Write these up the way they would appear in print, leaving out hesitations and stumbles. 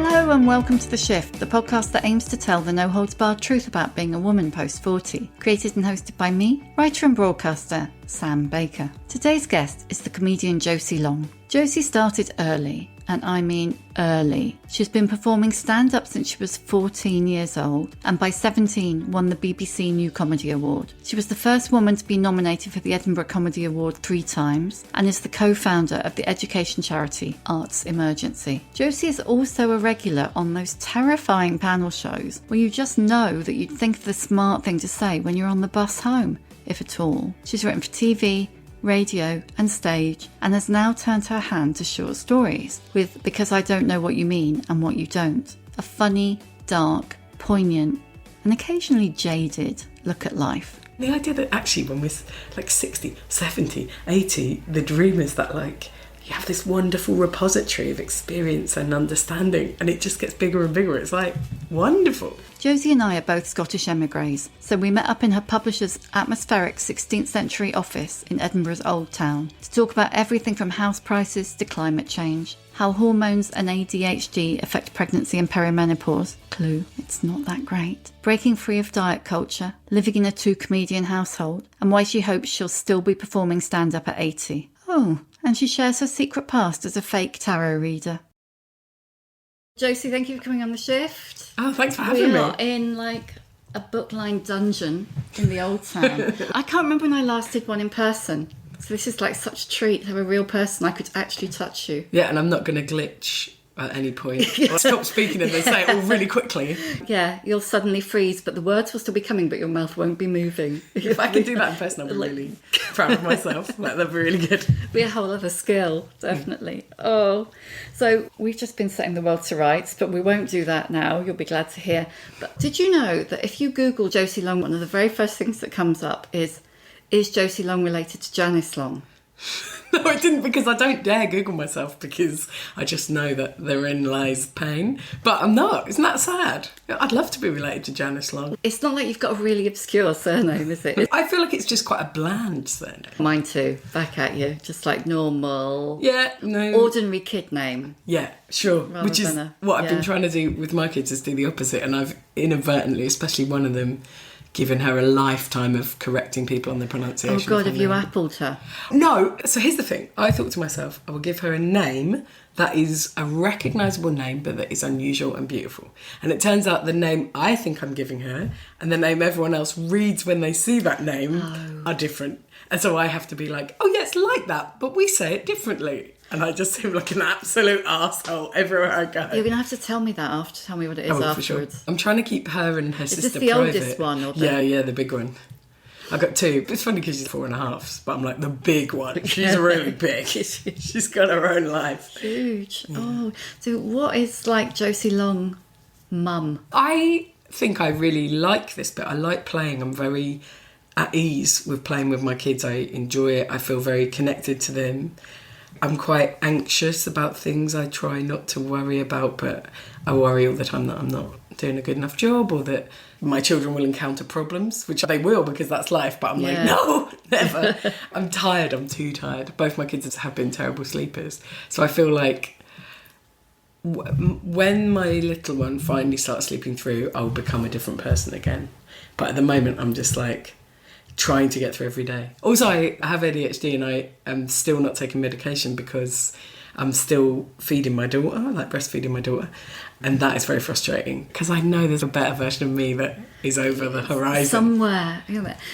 Hello and welcome to The Shift, the podcast that aims to tell the no-holds-barred truth about being a woman post-40. Created and hosted by me, writer and broadcaster, Sam Baker. Today's guest is the comedian Josie Long. Josie started early, and I mean early. She's been performing stand-up since she was 14 years old, and by 17 won the BBC New Comedy Award. She was the first woman to be nominated for the Edinburgh Comedy Award 3 times, and is the co-founder of the education charity Arts Emergency. Josie is also a regular on those terrifying panel shows where you just know that you'd think of the smart thing to say when you're on the bus home, if at all. She's written for TV, radio and stage, and has now turned her hand to short stories with Because I Don't Know What You Mean and What You Don't, a funny, dark, poignant and occasionally jaded look at life. The idea that actually when we're like 60, 70, 80, the dream is that like you have this wonderful repository of experience and understanding, and it just gets bigger and bigger. It's like wonderful. Josie and I are both Scottish emigres, so we met up in her publisher's atmospheric 16th century office in Edinburgh's Old Town to talk about everything from house prices to climate change, how hormones and ADHD affect pregnancy and perimenopause. Clue, it's not that great. Breaking free of diet culture, living in a 2-comedian household, and why she hopes she'll still be performing stand-up at 80. Oh, and she shares her secret past as a fake tarot reader. Josie, thank you for coming on The Shift. Oh, thanks for having me. We are in like a book-lined dungeon in the Old Town. I can't remember when I last did one in person. So this is like such a treat to have a real person. I could actually touch you. Yeah, and I'm not going to glitch at any point. I'll stop speaking and they say it all really quickly. Yeah, you'll suddenly freeze, but the words will still be coming, but your mouth won't be moving. If I can do that in person, I'll be really proud of myself. Like, that'd be really good. Be a whole other skill, definitely. Oh, so we've just been setting the world to rights, but we won't do that now. You'll be glad to hear. But did you know that if you Google Josie Long, one of the very first things that comes up is Josie Long related to Janice Long? No, I didn't, because I don't dare Google myself because I just know that therein lies pain. But I'm not. Isn't that sad? I'd love to be related to Janice Long. It's not like you've got a really obscure surname, is it? I feel like it's just quite a bland surname. Mine too. Back at you. Just like normal. Yeah, no. Ordinary kid name. Yeah, sure. Which is what I've been trying to do with my kids, is do the opposite. And I've inadvertently, especially one of them, given her a lifetime of correcting people on their pronunciation. Oh God, have you appled her? No. So here's the thing. I thought to myself, I will give her a name that is a recognisable name, but that is unusual and beautiful. And it turns out the name I think I'm giving her and the name everyone else reads when they see that name are different. And so I have to be like, oh yeah, it's like that, but we say it differently. And I just seem like an absolute arsehole everywhere I go. You're going to have to tell me that after. Tell me what it is afterwards. For sure. I'm trying to keep her and her sister private. Is this the oldest one? Or Yeah, the big one. I've got 2. It's funny because she's 4.5, but I'm like the big one. She's really big. She's got her own life. Huge. Yeah. Oh, so what is like Josie Long mum? I think I really like this bit. I like playing. I'm very at ease with playing with my kids. I enjoy it. I feel very connected to them. I'm quite anxious about things I try not to worry about, but I worry all the time that I'm not doing a good enough job, or that my children will encounter problems, which they will because that's life, but I'm like, no, never. I'm tired, I'm too tired. Both my kids have been terrible sleepers. So I feel like when my little one finally starts sleeping through, I'll become a different person again. But at the moment, I'm just like trying to get through every day. Also, I have ADHD and I am still not taking medication because I'm still feeding my daughter, like breastfeeding my daughter. And that is very frustrating because I know there's a better version of me that is over the horizon. Somewhere.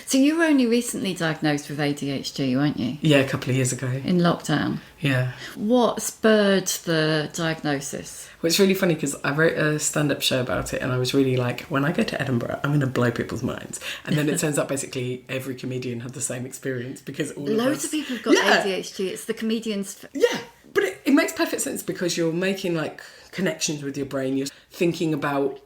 So you were only recently diagnosed with ADHD, weren't you? Yeah, a couple of years ago. In lockdown? Yeah. What spurred the diagnosis? Well, it's really funny because I wrote a stand-up show about it and I was really like, when I go to Edinburgh, I'm going to blow people's minds. And then it turns out basically every comedian had the same experience because loads of people have got ADHD. It's the comedians. Yeah, but it makes perfect sense because you're making like connections with your brain. You're thinking about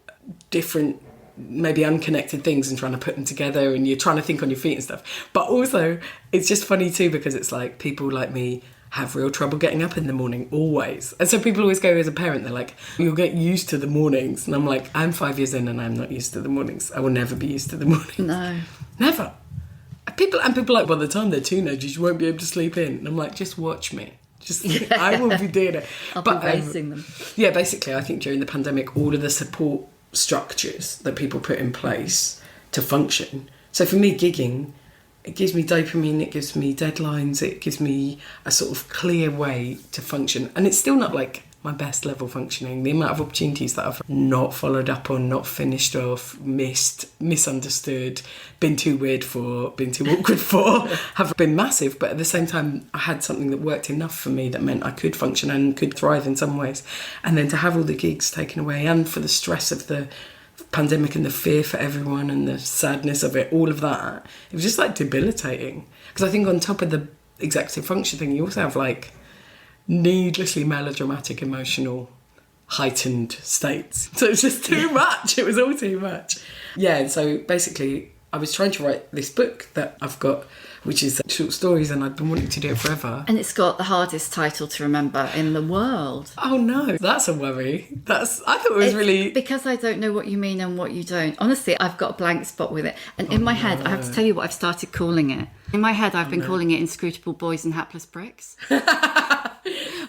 different, maybe unconnected things and trying to put them together, and you're trying to think on your feet and stuff. But also, it's just funny too because it's like people like me have real trouble getting up in the morning, always. And so people always go as a parent, they're like, you'll get used to the mornings. And I'm like, I'm 5 years in and I'm not used to the mornings. I will never be used to the mornings. No. Never. People are like, by the time they're teenagers, you won't be able to sleep in. And I'm like, just watch me. I will be doing it. I'll be racing them. Yeah, basically, I think during the pandemic, all of the support structures that people put in place to function. So for me, gigging, it gives me dopamine, it gives me deadlines, it gives me a sort of clear way to function. And it's still not like my best level functioning. The amount of opportunities that I've not followed up on, not finished off, missed, misunderstood, been too weird for, been too awkward for, have been massive. But at the same time, I had something that worked enough for me that meant I could function and could thrive in some ways. And then to have all the gigs taken away, and for the stress of the pandemic and the fear for everyone and the sadness of it, all of that, it was just like debilitating. Because I think on top of the executive function thing, you also have like needlessly melodramatic, emotional, heightened states. So it's just too much. It was all too much. Yeah, so basically I was trying to write this book that I've got, which is short stories, and I've been wanting to do it forever. And it's got the hardest title to remember in the world. Oh no, that's a worry. I thought it was really... Because I don't know what you mean and what you don't. Honestly, I've got a blank spot with it. And in my head, I have to tell you what I've started calling it. In my head, I've been calling it Inscrutable Boys and Hapless Bricks.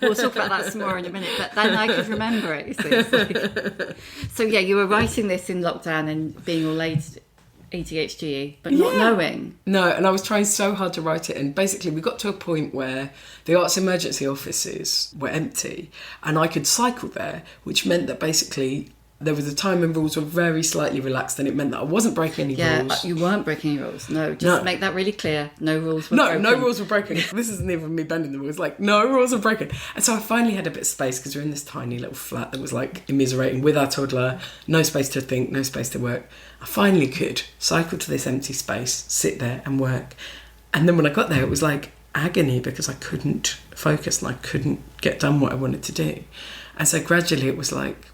We'll talk about that some more in a minute, but then I could remember it, you see. It's like... So yeah, you were writing this in lockdown and being all ADHD, but not knowing. No, and I was trying so hard to write it, and basically we got to a point where the arts emergency offices were empty and I could cycle there, which meant that basically there was a time when rules were very slightly relaxed, and it meant that I wasn't breaking any rules. Yeah, you weren't breaking any rules. No, just make that really clear. No rules were broken. No rules were broken. This isn't even me bending the rules. Like, no rules were broken. And so I finally had a bit of space, because we're in this tiny little flat that was like immiserating with our toddler, no space to think, no space to work. I finally could cycle to this empty space, sit there and work. And then when I got there, it was like agony, because I couldn't focus and I couldn't get done what I wanted to do. And so gradually it was like,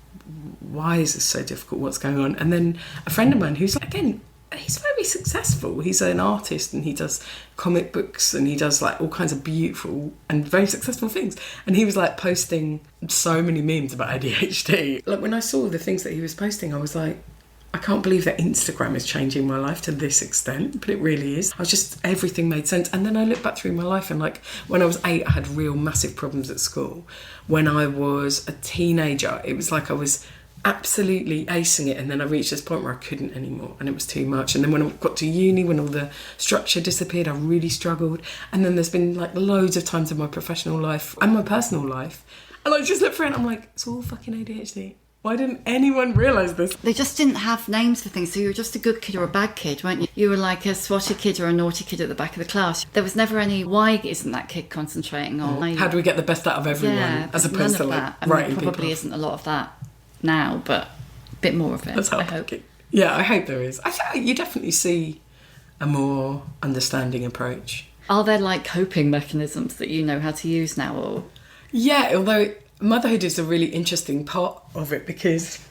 why is this so difficult? What's going on? And then a friend of mine who's, again, he's very successful. He's an artist and he does comic books and he does like all kinds of beautiful and very successful things. And he was like posting so many memes about ADHD. Like when I saw the things that he was posting, I was like, I can't believe that Instagram is changing my life to this extent, but it really is. Everything made sense. And then I look back through my life and like when I was 8, I had real massive problems at school. When I was a teenager, it was like I was absolutely acing it, and then I reached this point where I couldn't anymore and it was too much. And then when I got to uni, when all the structure disappeared, I really struggled. And then there's been like loads of times in my professional life and my personal life, and I just look around, I'm like, it's all fucking ADHD. Why didn't anyone realise this? They just didn't have names for things, so you were just a good kid or a bad kid, weren't you? You were like a swotty kid or a naughty kid at the back of the class. There was never any, why isn't that kid concentrating on... How do we get the best out of everyone? Yeah, as opposed to like that. writing there probably people isn't a lot of that now, but a bit more of it, I hope. Yeah, I hope there is. I think you definitely see a more understanding approach. Are there like coping mechanisms that you know how to use now? Or yeah, although motherhood is a really interesting part of it, because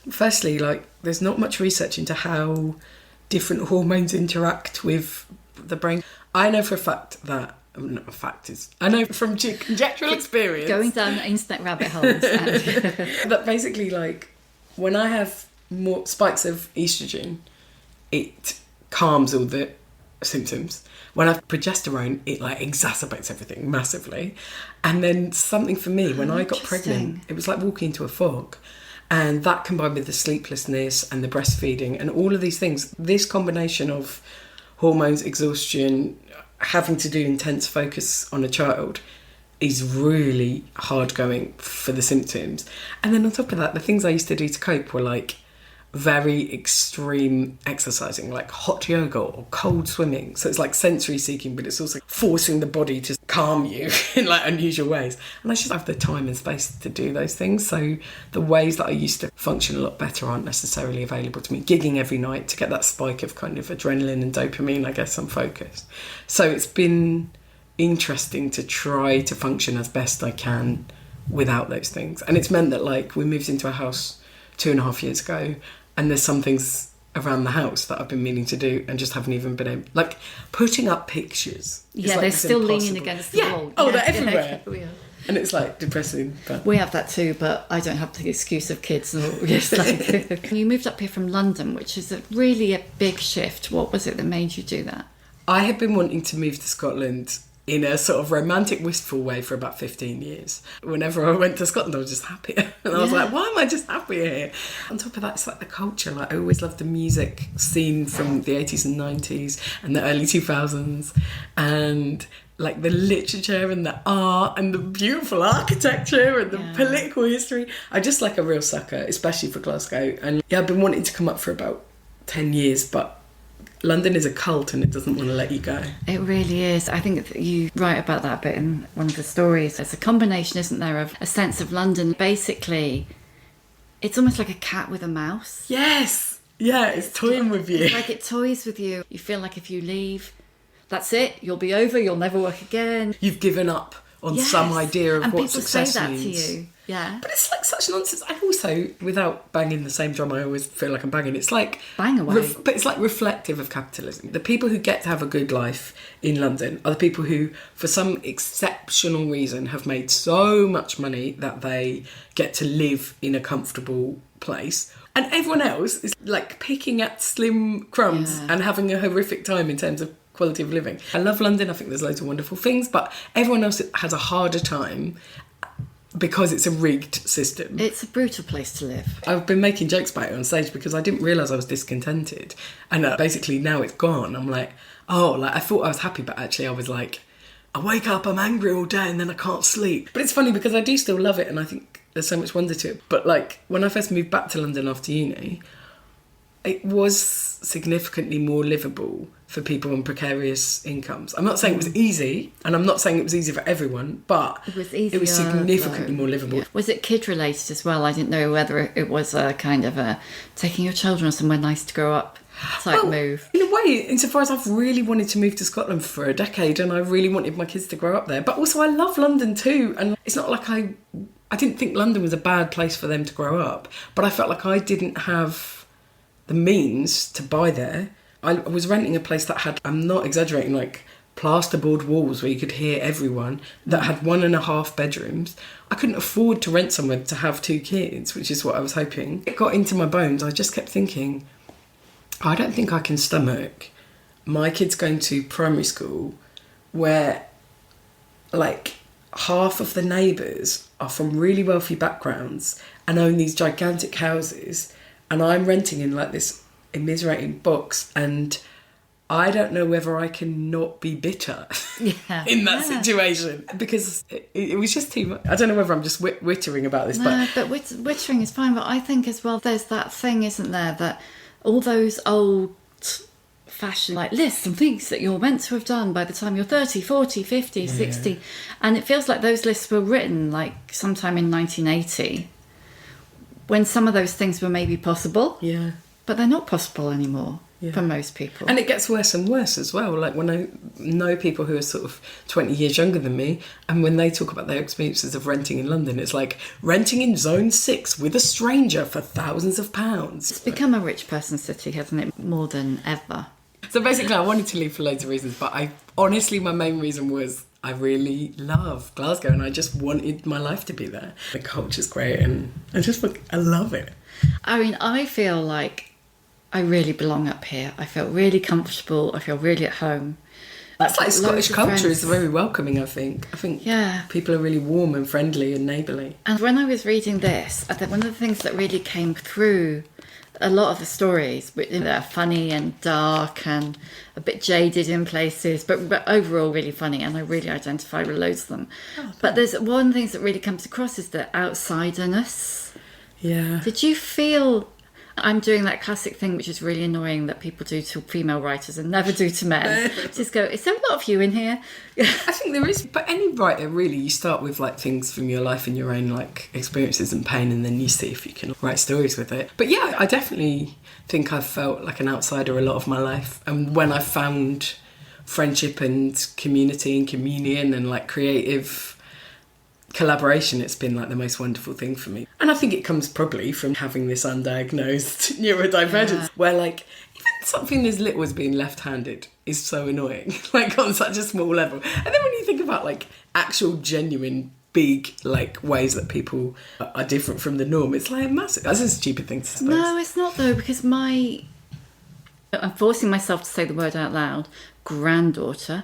firstly, like, there's not much research into how different hormones interact with the brain. I know for a fact that, I know from conjectural experience, going down internet rabbit holes, and that basically, like, when I have more spikes of estrogen, it calms all the symptoms. When I have progesterone, it like exacerbates everything massively. And then something for me, when I got pregnant, it was like walking into a fog. And that combined with the sleeplessness and the breastfeeding and all of these things, this combination of hormones, exhaustion, having to do intense focus on a child is really hard going for the symptoms. And then on top of that, the things I used to do to cope were like very extreme exercising, like hot yoga or cold swimming. So it's like sensory seeking, but it's also forcing the body to calm you in like unusual ways. And I just have the time and space to do those things. So the ways that I used to function a lot better aren't necessarily available to me. Gigging every night to get that spike of kind of adrenaline and dopamine, I guess, and focus. So it's been interesting to try to function as best I can without those things. And it's meant that like we moved into a house 2.5 years ago, and there's some things around the house that I've been meaning to do and just haven't even been able... Like, putting up pictures. Yeah, they're still leaning against the wall. Oh, they're everywhere. And it's, like, depressing. But we have that too, but I don't have the excuse of kids. Like, you moved up here from London, which is really a big shift. What was it that made you do that? I had been wanting to move to Scotland in a sort of romantic, wistful way for about 15 years. Whenever I went to Scotland, I was just happier. And I was like, why am I just happier here? On top of that, it's like the culture. Like, I always loved the music scene from the 80s and 90s and the early 2000s. And like the literature and the art and the beautiful architecture and the political history. I just like a real sucker, especially for Glasgow. And yeah, I've been wanting to come up for about 10 years, but London is a cult and it doesn't want to let you go. It really is. I think that you write about that bit in one of the stories. There's a combination, isn't there, of a sense of London. Basically, it's almost like a cat with a mouse. Yes. Yeah, it's toying with you. It's like it toys with you. You feel like if you leave, that's it. You'll be over. You'll never work again. You've given up on some idea of what success means. And people say that to you. Yeah. But it's like such nonsense. And also, without banging the same drum, I always feel like I'm banging. It's like... Bang away. But it's like reflective of capitalism. The people who get to have a good life in London are the people who, for some exceptional reason, have made so much money that they get to live in a comfortable place. And everyone else is like picking at slim crumbs and having a horrific time in terms of quality of living. I love London. I think there's loads of wonderful things, but everyone else has a harder time because it's a rigged system. It's a brutal place to live. I've been making jokes about it on stage because I didn't realise I was discontented. And basically now it's gone. I'm like, I thought I was happy, but actually I was like, I wake up, I'm angry all day and then I can't sleep. But it's funny because I do still love it and I think there's so much wonder to it. But like when I first moved back to London after uni, it was significantly more livable for people on precarious incomes. I'm not saying it was easy, and I'm not saying it was easy for everyone, but it was easier, it was significantly more livable. Yeah. Was it kid related as well? I didn't know whether it was a kind of a taking your children somewhere nice to grow up type move. In a way, insofar as I've really wanted to move to Scotland for a decade, and I really wanted my kids to grow up there. But also I love London too, and it's not like I didn't think London was a bad place for them to grow up, but I felt like I didn't have the means to buy there. I was renting a place that had, I'm not exaggerating, like plasterboard walls where you could hear everyone, that had 1.5 bedrooms. I couldn't afford to rent somewhere to have 2 kids, which is what I was hoping. It got into my bones. I just kept thinking, I don't think I can stomach my kids going to primary school where like half of the neighbours are from really wealthy backgrounds and own these gigantic houses, and I'm renting in like this immiserating box, and I don't know whether I can not be bitter in that situation, because it was just too much. I don't know whether I'm just wittering about this. But wittering is fine. But I think as well, there's that thing, isn't there, that all those old fashioned like lists and things that you're meant to have done by the time you're 30, 40, 50, 60. And it feels like those lists were written like sometime in 1980, when some of those things were maybe possible. Yeah. But they're not possible anymore for most people. And it gets worse and worse as well. Like when I know people who are sort of 20 years younger than me, and when they talk about their experiences of renting in London, it's like renting in Zone 6 with a stranger for thousands of pounds. It's become a rich person's city, hasn't it, more than ever? So basically I wanted to leave for loads of reasons, but honestly my main reason was I really love Glasgow and I just wanted my life to be there. The culture's great and I love it. I mean, I feel like I really belong up here. I feel really comfortable. I feel really at home. That's like Scottish culture is very welcoming, I think. I think people are really warm and friendly and neighbourly. And when I was reading this, I think one of the things that really came through a lot of the stories, which are funny and dark and a bit jaded in places, but overall really funny, and I really identify with loads of them. But there's one of the things that really comes across is the outsiderness. Yeah. Did you feel... I'm doing that classic thing which is really annoying that people do to female writers and never do to men. Just go, is there a lot of you in here? I think there is, but any writer really, you start with like things from your life and your own like experiences and pain, and then you see if you can write stories with it. But yeah, I definitely think I've felt like an outsider a lot of my life, and when I found friendship and community and communion and like creative collaboration, it's been like the most wonderful thing for me. And I think it comes probably from having this undiagnosed neurodivergence where like even something as little as being left-handed is so annoying, like on such a small level. And then when you think about like actual genuine big like ways that people are different from the norm, it's like massive. That's a stupid thing to suppose. No, it's not though, because I'm forcing myself to say the word out loud, granddaughter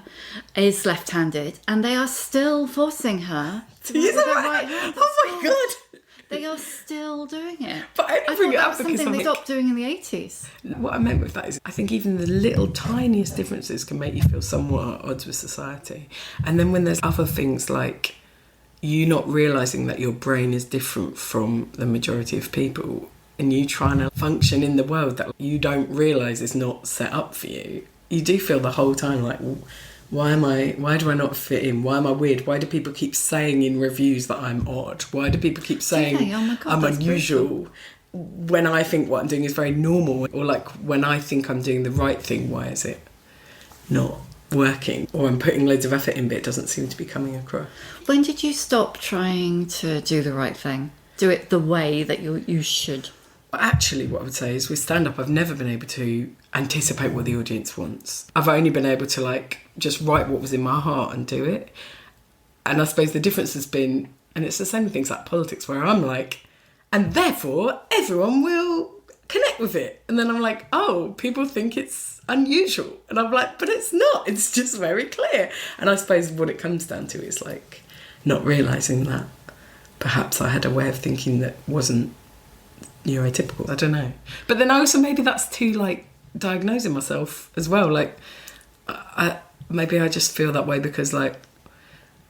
is left-handed, and they are still forcing her to use their right hand. Oh my God. They are still doing it. But I thought bring it that up was because something they I think- stopped doing in the 80s. What I meant with that is I think even the little tiniest differences can make you feel somewhat at odds with society. And then when there's other things like you not realising that your brain is different from the majority of people and you trying to function in the world that you don't realise is not set up for you, you do feel the whole time like, well, why do I not fit in? Why am I weird? Why do people keep saying in reviews that I'm odd? Why do people keep saying Oh my God, I'm that's unusual? brutal. When I think what I'm doing is very normal, or like when I think I'm doing the right thing, why is it not working? Or I'm putting loads of effort in, but it doesn't seem to be coming across. When did you stop trying to do the right thing? Do it the way that you should? But actually, what I would say is with stand-up, I've never been able to anticipate what the audience wants. I've only been able to like just write what was in my heart and do it. And I suppose the difference has been, and it's the same with things like politics, where I'm like, and therefore everyone will connect with it. And then I'm like, oh, people think it's unusual. And I'm like, but it's not. It's just very clear. And I suppose what it comes down to is like not realising that perhaps I had a way of thinking that wasn't neurotypical. I don't know. But then also maybe that's too like diagnosing myself as well. Like maybe I just feel that way because like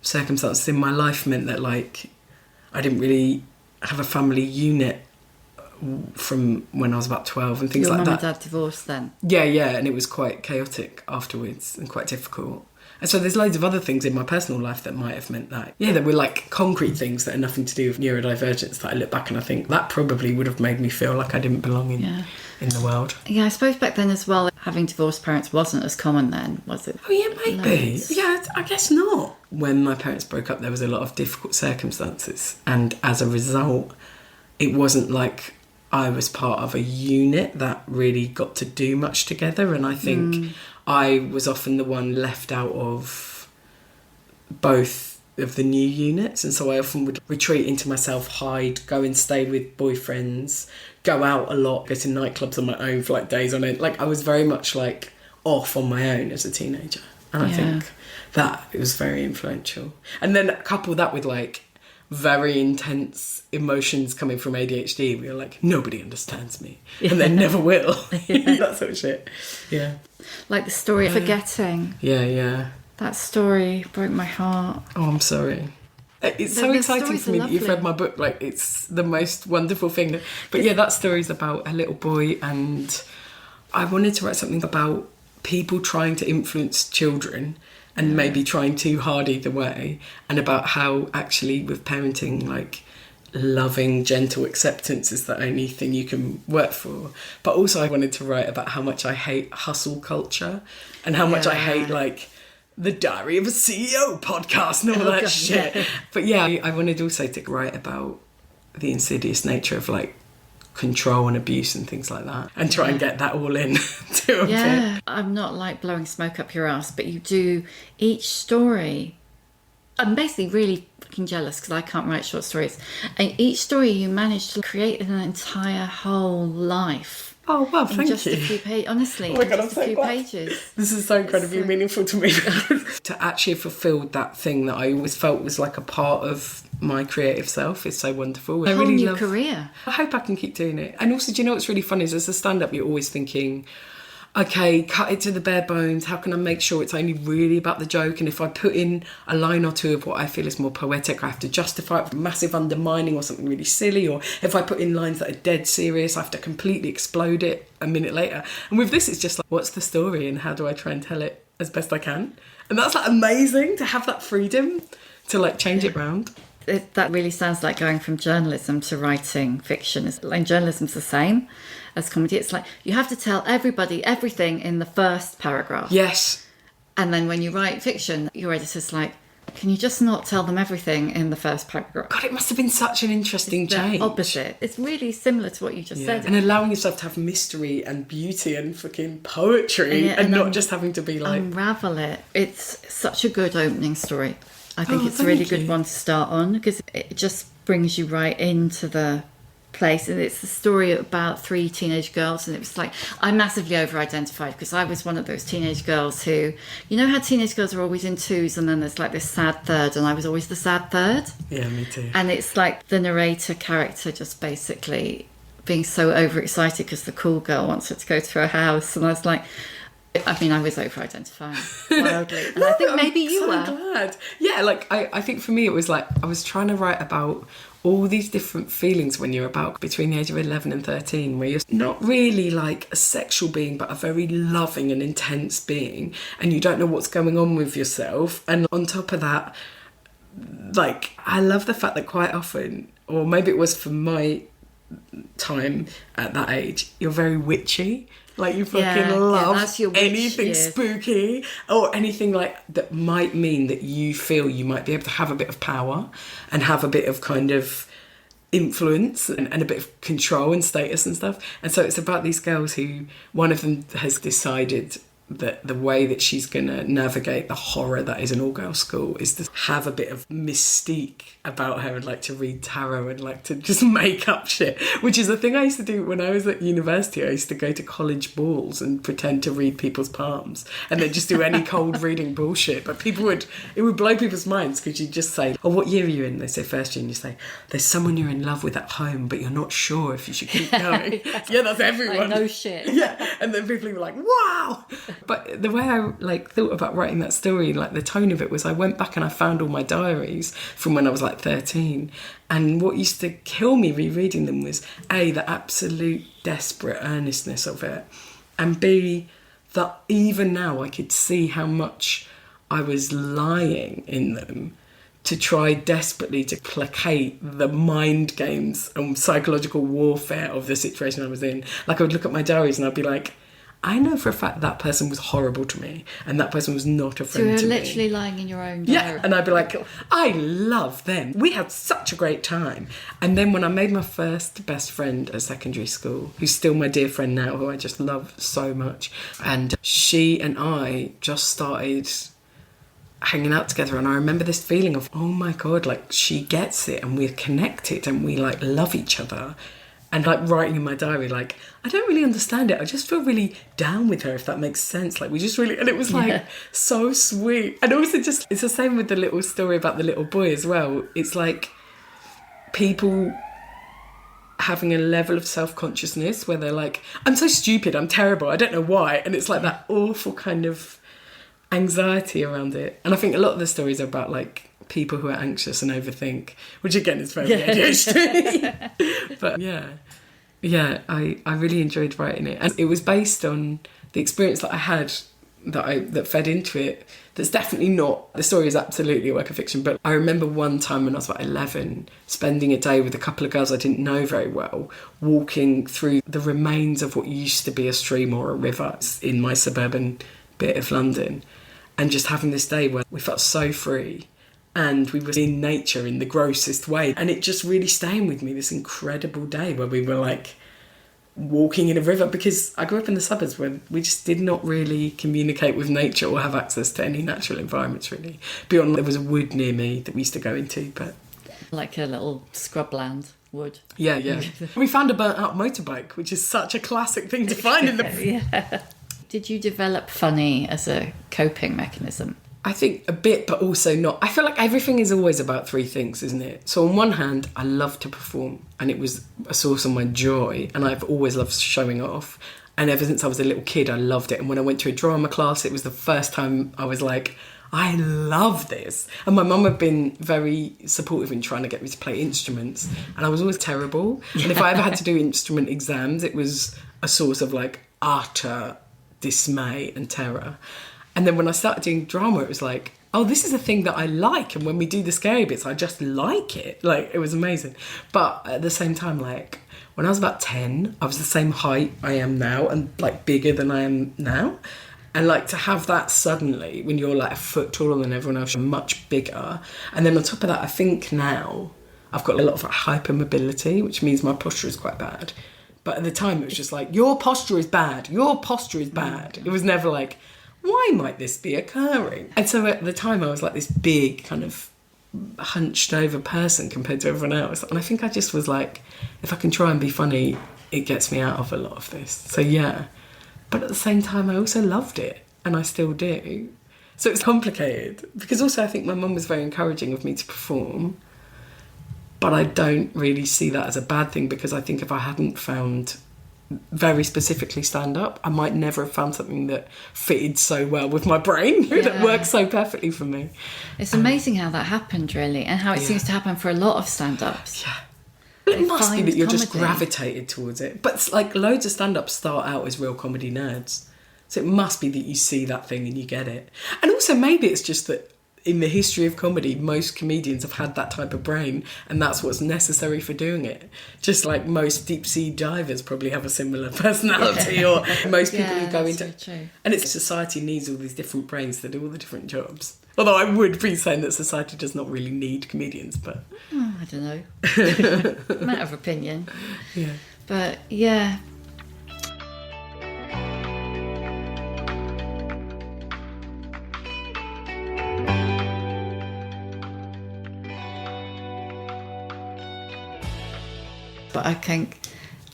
circumstances in my life meant that like I didn't really have a family unit from when I was about 12 and things Your like mum that. and dad divorced then? Yeah, and it was quite chaotic afterwards and quite difficult. And so there's loads of other things in my personal life that might have meant that. Yeah, there were like concrete things that had nothing to do with neurodivergence that I look back and I think that probably would have made me feel like I didn't belong in the world. Yeah, I suppose back then as well, having divorced parents wasn't as common then, was it? Oh yeah, maybe. Loads. Yeah, I guess not. When my parents broke up, there was a lot of difficult circumstances. And as a result, it wasn't like I was part of a unit that really got to do much together. And I think I was often the one left out of both of the new units. And so I often would retreat into myself, hide, go and stay with boyfriends, go out a lot, go to nightclubs on my own for like days on end. Like I was very much like off on my own as a teenager. And I think that it was very influential. And then couple that with like very intense emotions coming from ADHD. We were like, nobody understands me. And they never will. That sort of shit. Yeah. Like the story of forgetting. Yeah. That story broke my heart. Oh, I'm sorry. It's so exciting for me that you've read my book. Like, it's the most wonderful thing. But yeah, that story's about a little boy, and I wanted to write something about people trying to influence children and maybe trying too hard either way, and about how actually with parenting, like, loving, gentle acceptance is the only thing you can work for. But also I wanted to write about how much I hate hustle culture and how much I hate, like, the Diary of a CEO podcast and all that shit. Yeah. But yeah, I wanted also to write about the insidious nature of like control and abuse and things like that, and try and get that all in to a bit. I'm not like blowing smoke up your ass, but you do each story. I'm basically really fucking jealous because I can't write short stories. And each story you manage to create an entire whole life. Oh, well, thank just you. A few pages, honestly. Oh my God, just I'm a few so pages. This is so incredibly meaningful to me. To actually have fulfilled that thing that I always felt was like a part of my creative self is so wonderful. A whole new career. I hope I can keep doing it. And also, do you know what's really fun is as a stand-up, you're always thinking, okay, cut it to the bare bones. How can I make sure it's only really about the joke? And if I put in a line or two of what I feel is more poetic, I have to justify it with massive undermining or something really silly. Or if I put in lines that are dead serious, I have to completely explode it a minute later. And with this, it's just like, what's the story and how do I try and tell it as best I can? And that's like amazing to have that freedom to like change it round. That really sounds like going from journalism to writing fiction. And journalism's the same as comedy. It's like you have to tell everybody everything in the first paragraph. Yes. And then when you write fiction, your editor's like, can you just not tell them everything in the first paragraph? God, it must have been such an interesting change. The opposite. It's really similar to what you just said. And allowing yourself to have mystery and beauty and fucking poetry and not just having to be like... Unravel it. It's such a good opening story. I think it's a really good one to start on because it just brings you right into the place, and it's the story about 3 teenage girls, and it was like, I massively over-identified because I was one of those teenage girls who, you know how teenage girls are always in twos and then there's like this sad third, and I was always the sad third. Yeah, me too. And it's like the narrator character just basically being so overexcited because the cool girl wants her to go to her house, and I was like, I mean, I was over-identifying wildly. And I think maybe you were. I'm glad. Yeah, like, I think for me it was like, I was trying to write about all these different feelings when you're about between the age of 11 and 13, where you're not really like a sexual being, but a very loving and intense being, and you don't know what's going on with yourself. And on top of that, like, I love the fact that quite often, or maybe it was for my time at that age, you're very witchy. Like, you fucking love anything spooky or anything like that might mean that you feel you might be able to have a bit of power and have a bit of kind of influence and a bit of control and status and stuff. And so it's about these girls who, one of them has decided that the way that she's going to navigate the horror that is an all-girls school is to have a bit of mystique about her and like to read tarot and like to just make up shit, which is a thing I used to do when I was at university. I used to go to college balls and pretend to read people's palms and then just do any cold reading bullshit. But it would blow people's minds because you'd just say, oh, what year are you in? They say first year, and you say, there's someone you're in love with at home, but you're not sure if you should keep going. Yeah, that's everyone. Like, no shit. Yeah, and then people were like, wow. But the way I like thought about writing that story, like the tone of it was, I went back and I found all my diaries from when I was like 13, and what used to kill me rereading them was A, the absolute desperate earnestness of it, and B, that even now I could see how much I was lying in them to try desperately to placate the mind games and psychological warfare of the situation I was in. Like, I would look at my diaries and I'd be like, I know for a fact that person was horrible to me and that person was not a friend to me. So you're literally lying in your own diary. Yeah, and I'd be like, I love them. We had such a great time. And then when I made my first best friend at secondary school, who's still my dear friend now, who I just love so much, and she and I just started hanging out together, and I remember this feeling of, oh my God, like, she gets it and we're connected and we like love each other. And like writing in my diary, like, I don't really understand it. I just feel really down with her, if that makes sense. Like, we just really, and it was like so sweet. And also just, it's the same with the little story about the little boy as well. It's like people having a level of self-consciousness where they're like, I'm so stupid, I'm terrible, I don't know why. And it's like that awful kind of anxiety around it. And I think a lot of the stories are about like people who are anxious and overthink, which again is very ADHD. But yeah, I really enjoyed writing it, and it was based on the experience that I had that fed into it. That's definitely not, the story is absolutely a work of fiction, but I remember one time when I was about 11 spending a day with a couple of girls I didn't know very well, walking through the remains of what used to be a stream or a river in my suburban bit of London, and just having this day where we felt so free and we were in nature in the grossest way, and it just really staying with me, this incredible day where we were like walking in a river, because I grew up in the suburbs where we just did not really communicate with nature or have access to any natural environments really, beyond there was a wood near me that we used to go into, but like a little scrubland wood. Yeah. We found a burnt out motorbike, which is such a classic thing to find in the Yeah. Did you develop funny as a coping mechanism? I think a bit, but also not. I feel like everything is always about three things, isn't it? So on one hand, I love to perform, and it was a source of my joy, and I've always loved showing off. And ever since I was a little kid, I loved it. And when I went to a drama class, it was the first time I was like, I love this. And my mum had been very supportive in trying to get me to play instruments, and I was always terrible. And if I ever had to do instrument exams, it was a source of like utter dismay and terror. And then when I started doing drama, it was like, oh, this is a thing that I like. And when we do the scary bits, I just like it. Like, it was amazing. But at the same time, like, when I was about 10, I was the same height I am now and, like, bigger than I am now. And, like, to have that suddenly, when you're, like, a foot taller than everyone else, you're much bigger. And then on top of that, I think now I've got a lot of like, hypermobility, which means my posture is quite bad. But at the time, it was just like, your posture is bad. Your posture is bad. It was never like, why might this be occurring? And so at the time I was like this big kind of hunched over person compared to everyone else. And I think I just was like, if I can try and be funny, it gets me out of a lot of this. So yeah. But at the same time, I also loved it, and I still do. So it's complicated, because also I think my mum was very encouraging of me to perform, but I don't really see that as a bad thing, because I think if I hadn't found very specifically stand-up, I might never have found something that fitted so well with my brain, that worked so perfectly for me. It's amazing how that happened, really, and how it seems to happen for a lot of stand-ups. Yeah. It must be that you're just gravitated towards it. But it's like loads of stand-ups start out as real comedy nerds. So it must be that you see that thing and you get it. And also maybe it's just that in the history of comedy, most comedians have had that type of brain, and that's what's necessary for doing it. Just like most deep-sea divers probably have a similar personality, or most people who go into... True. And it's society needs all these different brains to do all the different jobs. Although I would be saying that society does not really need comedians, but... Oh, I don't know. Matter of opinion. Yeah. But, yeah... But I think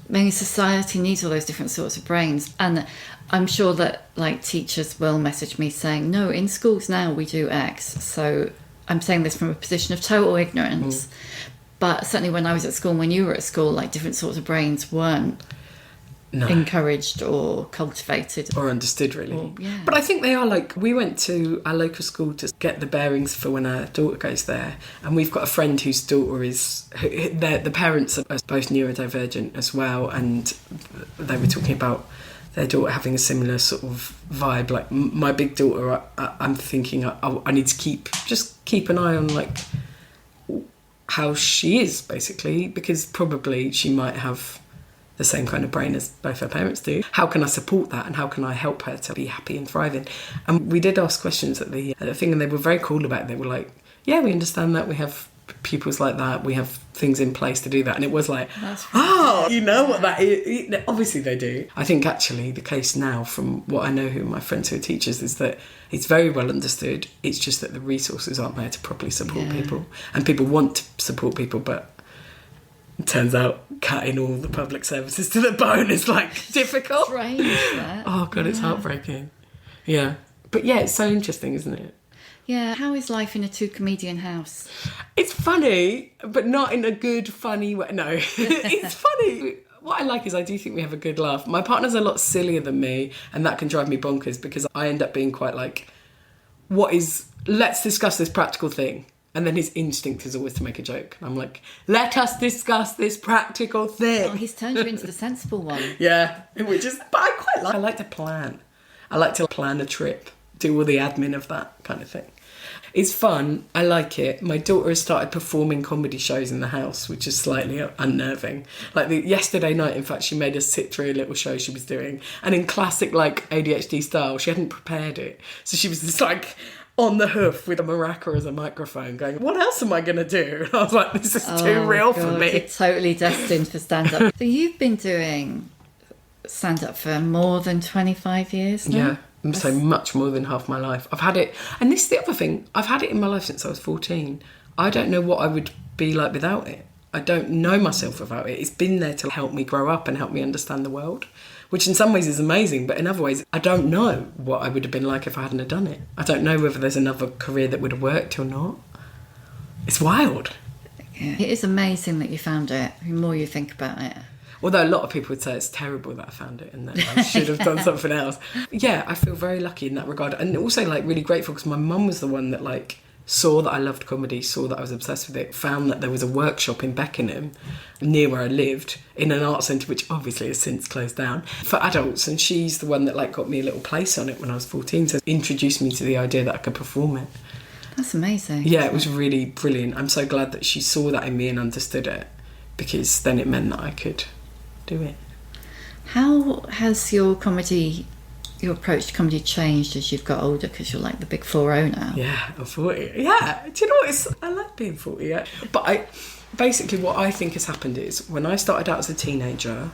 maybe society needs all those different sorts of brains. And I'm sure that like teachers will message me saying, no, in schools now we do X. So I'm saying this from a position of total ignorance. But certainly when I was at school, when you were at school, like different sorts of brains weren't encouraged or cultivated. Or understood, really. But I think they are like... We went to our local school to get the bearings for when our daughter goes there. And we've got a friend whose daughter is... The parents are both neurodivergent as well. And they were talking about their daughter having a similar sort of vibe. Like my big daughter, I'm thinking I need to keep an eye on like how she is, basically. Because probably she might have... the same kind of brain as both her parents do. How can I support that, and how can I help her to be happy and thriving? And we did ask questions at the thing, and they were very cool about it. They were like, yeah, we understand that. We have pupils like that. We have things in place to do that. And it was like, you know what that is? Obviously they do. I think actually the case now, from what I know who my friends who are teachers, is that it's very well understood. It's just that the resources aren't there to properly support people. And people want to support people, but it turns out cutting all the public services to the bone is like difficult. Strange, that. Oh God, it's heartbreaking. Yeah. But yeah, it's so interesting, isn't it? Yeah. How is life in a two-comedian house? It's funny, but not in a good, funny way. No, it's funny. What I like is I do think we have a good laugh. My partner's a lot sillier than me, and that can drive me bonkers, because I end up being quite like, let's discuss this practical thing. And then his instinct is always to make a joke. I'm like, let us discuss this practical thing. Oh, he's turned you into the sensible one. Yeah, but I like to plan. I like to plan a trip, do all the admin of that kind of thing. It's fun. I like it. My daughter has started performing comedy shows in the house, which is slightly unnerving. Like yesterday night, in fact, she made us sit through a little show she was doing. And in classic like ADHD style, she hadn't prepared it. So she was just like... on the hoof with a maraca as a microphone going, what else am I going to do? And I was like, this is too real for me. You're totally destined for stand-up. So you've been doing stand-up for more than 25 years now? Yeah, so much more than half my life. I've had it, and this is the other thing, I've had it in my life since I was 14. I don't know what I would be like without it. I don't know myself without it. It's been there to help me grow up and help me understand the world, which in some ways is amazing, but in other ways, I don't know what I would have been like if I hadn't have done it. I don't know whether there's another career that would have worked or not. It's wild. Yeah. It is amazing that you found it, the more you think about it. Although a lot of people would say it's terrible that I found it and that I should have done something else. Yeah, I feel very lucky in that regard. And also, like, really grateful, because my mum was the one that, like, saw that I loved comedy, saw that I was obsessed with it, found that there was a workshop in Beckenham near where I lived in an art centre, which obviously has since closed down, for adults, and she's the one that like got me a little place on it when I was 14, so introduced me to the idea that I could perform it. That's amazing. Yeah, it was really brilliant. I'm so glad that she saw that in me and understood it, because then it meant that I could do it. How has your approach to comedy changed as you've got older, because you're like the big 4-0 now? Yeah, I'm 40. Yeah, do you know what? I like being 40, yeah. But basically what I think has happened is, when I started out as a teenager,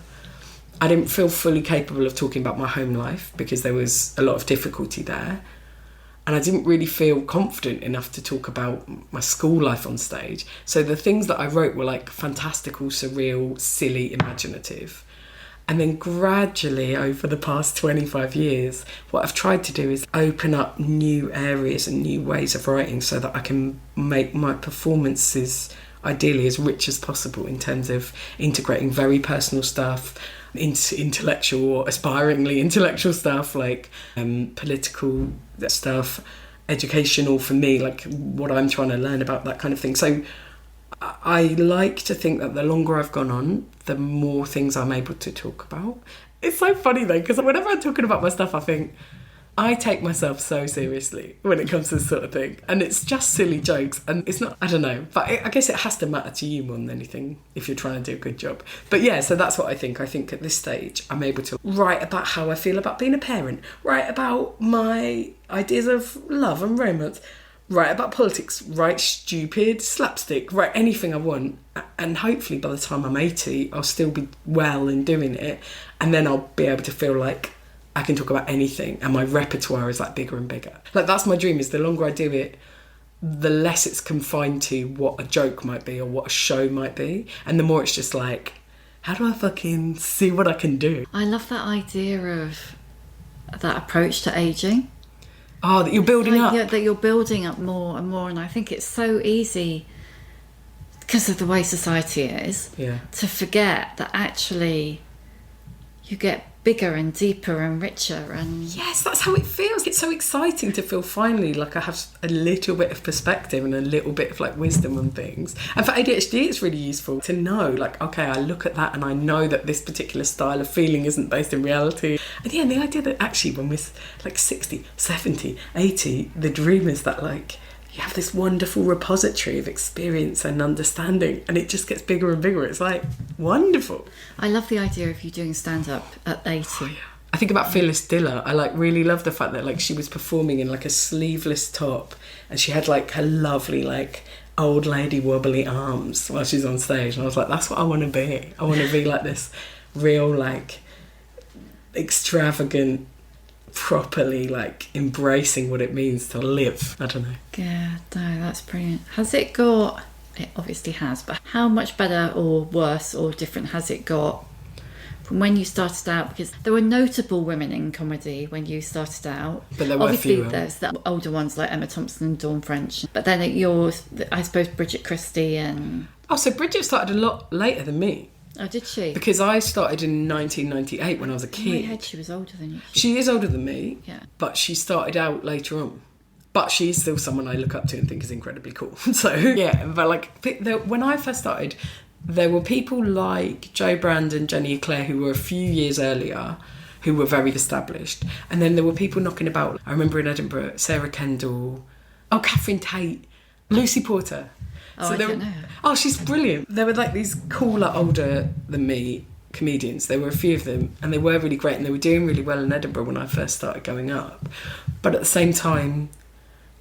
I didn't feel fully capable of talking about my home life, because there was a lot of difficulty there. And I didn't really feel confident enough to talk about my school life on stage. So the things that I wrote were like fantastical, surreal, silly, imaginative. And then gradually over the past 25 years, what I've tried to do is open up new areas and new ways of writing so that I can make my performances ideally as rich as possible in terms of integrating very personal stuff into intellectual or aspiringly intellectual stuff, like political stuff, educational for me, like what I'm trying to learn about, that kind of thing. So I like to think that the longer I've gone on, the more things I'm able to talk about. It's so funny though, because whenever I'm talking about my stuff, I think I take myself so seriously when it comes to this sort of thing. And it's just silly jokes. And it's not, I don't know, but I guess it has to matter to you more than anything if you're trying to do a good job. But yeah, so that's what I think. I think at this stage, I'm able to write about how I feel about being a parent, write about my ideas of love and romance, write about politics, write stupid slapstick, write anything I want. And hopefully by the time I'm 80, I'll still be well and doing it. And then I'll be able to feel like I can talk about anything and my repertoire is like bigger and bigger. Like that's my dream, is the longer I do it, the less it's confined to what a joke might be or what a show might be. And the more it's just like, how do I fucking see what I can do? I love that idea of that approach to ageing. Oh, that you're building up. Yeah, that you're building up more and more. And I think it's so easy, because of the way society is, to forget that actually you get bigger and deeper and richer. And yes, that's how it feels. It's so exciting to feel finally like I have a little bit of perspective and a little bit of like wisdom on things. And for ADHD, it's really useful to know, like, okay, I look at that and I know that this particular style of feeling isn't based in reality. And yeah, and the idea that actually when we're like 60, 70, 80, the dream is that like you have this wonderful repository of experience and understanding, and it just gets bigger and bigger. It's like wonderful. I love the idea of you doing stand-up at 80. Oh, yeah. I think about Phyllis Diller. I like really love the fact that like she was performing in like a sleeveless top, and she had like her lovely like old lady wobbly arms while she's on stage. And I was like, that's what I want to be. I want to be like this real like extravagant, properly like embracing what it means to live. I don't know. Yeah, no, that's brilliant. Has it got, it obviously has, but how much better or worse or different has it got from when you started out? Because there were notable women in comedy when you started out, but there were obviously fewer. There's the older ones like Emma Thompson and Dawn French, but then at yours, I suppose Bridget Christie and... Oh, so Bridget started a lot later than me. Oh, did she? Because I started in 1998 when I was a In my kid. head, she was older than you. She is older than me, Yeah. but she started out later on. But she's still someone I look up to and think is incredibly cool. So, yeah, but like, when I first started, there were people like Jo Brand and Jenny Eclair who were a few years earlier, who were very established. And then there were people knocking about. I remember in Edinburgh, Sarah Kendall, Catherine Tate, Lucy Porter. Oh, I don't know her. Oh, she's brilliant. There were like these cooler, older than me comedians. There were a few of them, and they were really great, and they were doing really well in Edinburgh when I first started going up. But at the same time,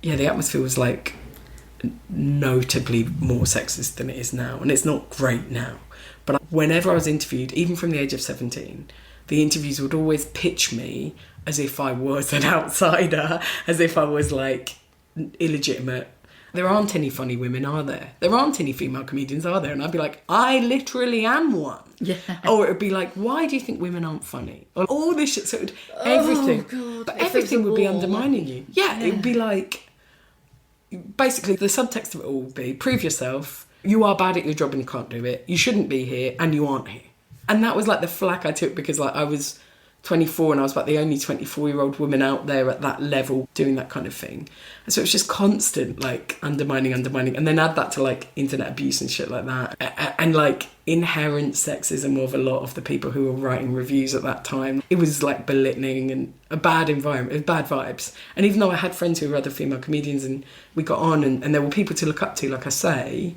yeah, the atmosphere was like notably more sexist than it is now, and it's not great now. But whenever I was interviewed, even from the age of 17, the interviews would always pitch me as if I was an outsider, as if I was like illegitimate. There aren't any funny women, are there? There aren't any female comedians, are there? And I'd be like, I literally am one. Yeah. Or it would be like, why do you think women aren't funny? Or all this shit. So it would, everything. God. But If everything would be war. undermining you. Yeah, it would be like, basically the subtext of it all would be, prove yourself, you are bad at your job and you can't do it, you shouldn't be here and you aren't here. And that was like the flack I took, because like I was 24 and I was about the only 24-year-old woman out there at that level doing that kind of thing. And so it was just constant like undermining, and then add that to like internet abuse and shit like that, and like inherent sexism of a lot of the people who were writing reviews at that time. It was like belittling and a bad environment, it was bad vibes. And even though I had friends who were other female comedians and we got on and there were people to look up to, like I say,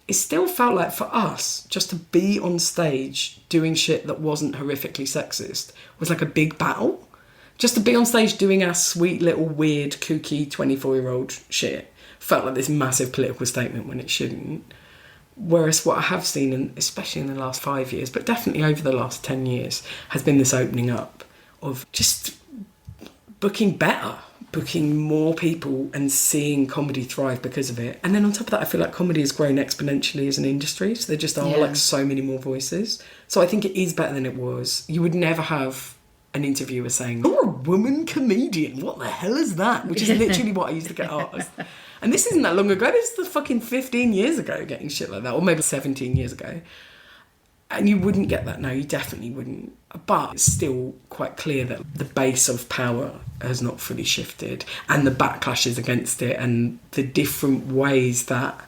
it still felt like for us, just to be on stage doing shit that wasn't horrifically sexist was like a big battle. Just to be on stage doing our sweet little weird kooky 24-year-old shit felt like this massive political statement when it shouldn't. Whereas what I have seen, especially in the last 5 years, but definitely over the last 10 years, has been this opening up of just booking better, booking more people and seeing comedy thrive because of it. And then on top of that, I feel like comedy has grown exponentially as an industry. So there just are like so many more voices. So I think it is better than it was. You would never have an interviewer saying, "You're a woman comedian. What the hell is that?" Which is literally what I used to get asked. And this isn't that long ago. This is the fucking 15 years ago getting shit like that. Or maybe 17 years ago. And you wouldn't get that now. You definitely wouldn't. But it's still quite clear that the base of power has not fully shifted, and the backlashes against it and the different ways that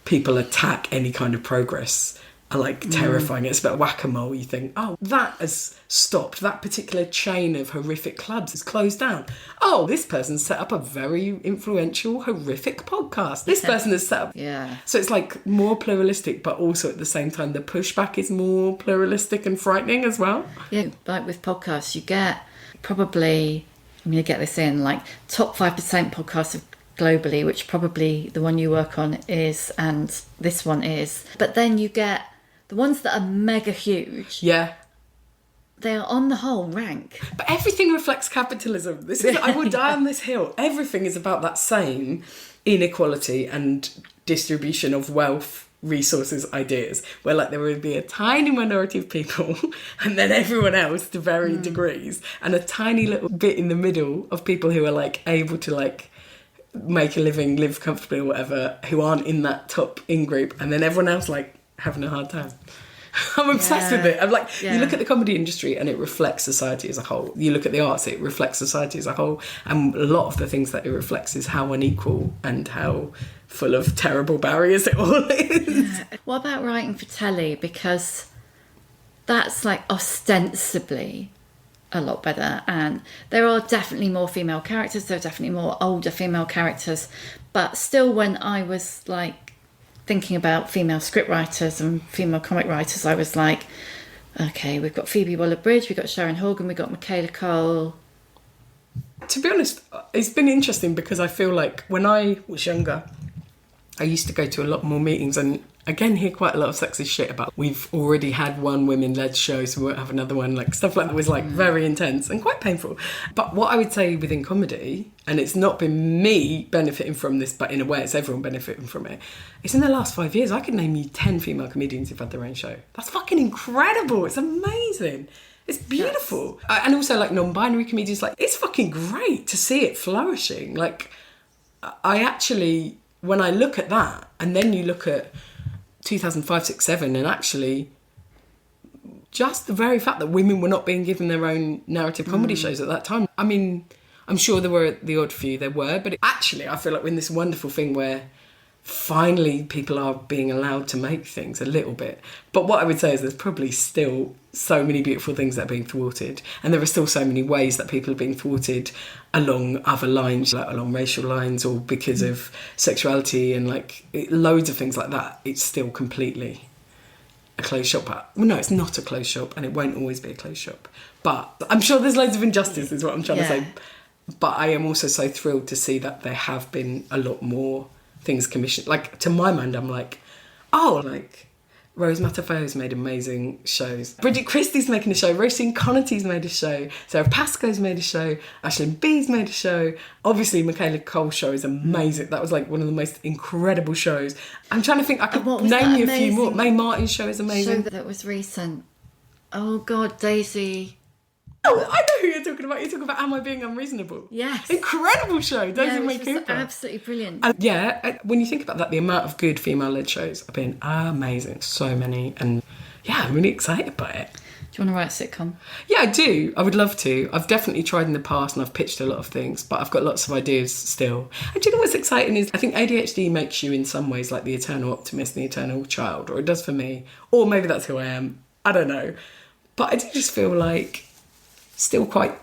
people attack any kind of progress are like terrifying. It's about whack-a-mole. You think, oh, that has stopped. That particular chain of horrific clubs is closed down. Oh, this person set up a very influential, horrific podcast. This person has set up... Yeah. So it's like more pluralistic, but also at the same time, the pushback is more pluralistic and frightening as well. Yeah, like with podcasts, you get probably, I'm going to get this in, like top 5% podcasts globally, which probably the one you work on is, and this one is. But then you get the ones that are mega huge. Yeah. They are on the whole rank. But everything reflects capitalism. This is, I will die on this hill. Everything is about that same inequality and distribution of wealth, resources, ideas, where like there would be a tiny minority of people and then everyone else to varying degrees, and a tiny little bit in the middle of people who are like able to like make a living, live comfortably or whatever, who aren't in that top in group, and then everyone else like having a hard time. I'm obsessed with it. I'm like, you look at the comedy industry and it reflects society as a whole. You look at the arts, it reflects society as a whole. And a lot of the things that it reflects is how unequal and how full of terrible barriers it all is. Yeah. What about writing for telly? Because that's like ostensibly a lot better. And there are definitely more female characters. There are definitely more older female characters. But still, when I was like thinking about female scriptwriters and female comic writers, I was like, okay, we've got Phoebe Waller-Bridge, we've got Sharon Horgan, we've got Michaela Cole. To be honest, it's been interesting because I feel like when I was younger, I used to go to a lot more meetings and again hear quite a lot of sexist shit about we've already had one women-led show, so we won't have another one. Like stuff like that was like very intense and quite painful. But what I would say within comedy, and it's not been me benefiting from this, but in a way it's everyone benefiting from it, is in the last 5 years I could name you 10 female comedians who've had their own show. That's fucking incredible. It's amazing. It's beautiful. Yes. And also like non-binary comedians, like it's fucking great to see it flourishing. Like I actually, when I look at that and then you look at 2005, 6, 7, and actually just the very fact that women were not being given their own narrative comedy shows at that time. I mean, I'm sure there were the odd few, there were, but actually I feel like we're in this wonderful thing where finally people are being allowed to make things a little bit. But what I would say is there's probably still so many beautiful things that are being thwarted, and there are still so many ways that people are being thwarted along other lines, like along racial lines or because of sexuality and like loads of things like that. It's still completely a closed shop. Well, no, it's not a closed shop, and it won't always be a closed shop. But I'm sure there's loads of injustice is what I'm trying to say. But I am also so thrilled to see that there have been a lot more things commissioned. Like, to my mind, I'm like, oh, like Rose Matafo's made amazing shows. Bridget Christie's making a show. Roisin Connerty's made a show. Sarah Pascoe's made a show. Aisling B's made a show. Obviously, Michaela Cole's show is amazing. That was like one of the most incredible shows. I'm trying to think. I could name you a few more. Mae Martin's show is amazing. Show that was recent. Oh God, Daisy. Oh, I know who you're talking about. You're talking about Am I Being Unreasonable? Yes. Incredible show. Daisy Mae was Cooper. Absolutely brilliant. And when you think about that, the amount of good female-led shows have been amazing. So many. And yeah, I'm really excited by it. Do you want to write a sitcom? Yeah, I do. I would love to. I've definitely tried in the past and I've pitched a lot of things, but I've got lots of ideas still. And do you know what's exciting is I think ADHD makes you in some ways like the eternal optimist and the eternal child, or it does for me. Or maybe that's who I am. I don't know. But I do just feel like still quite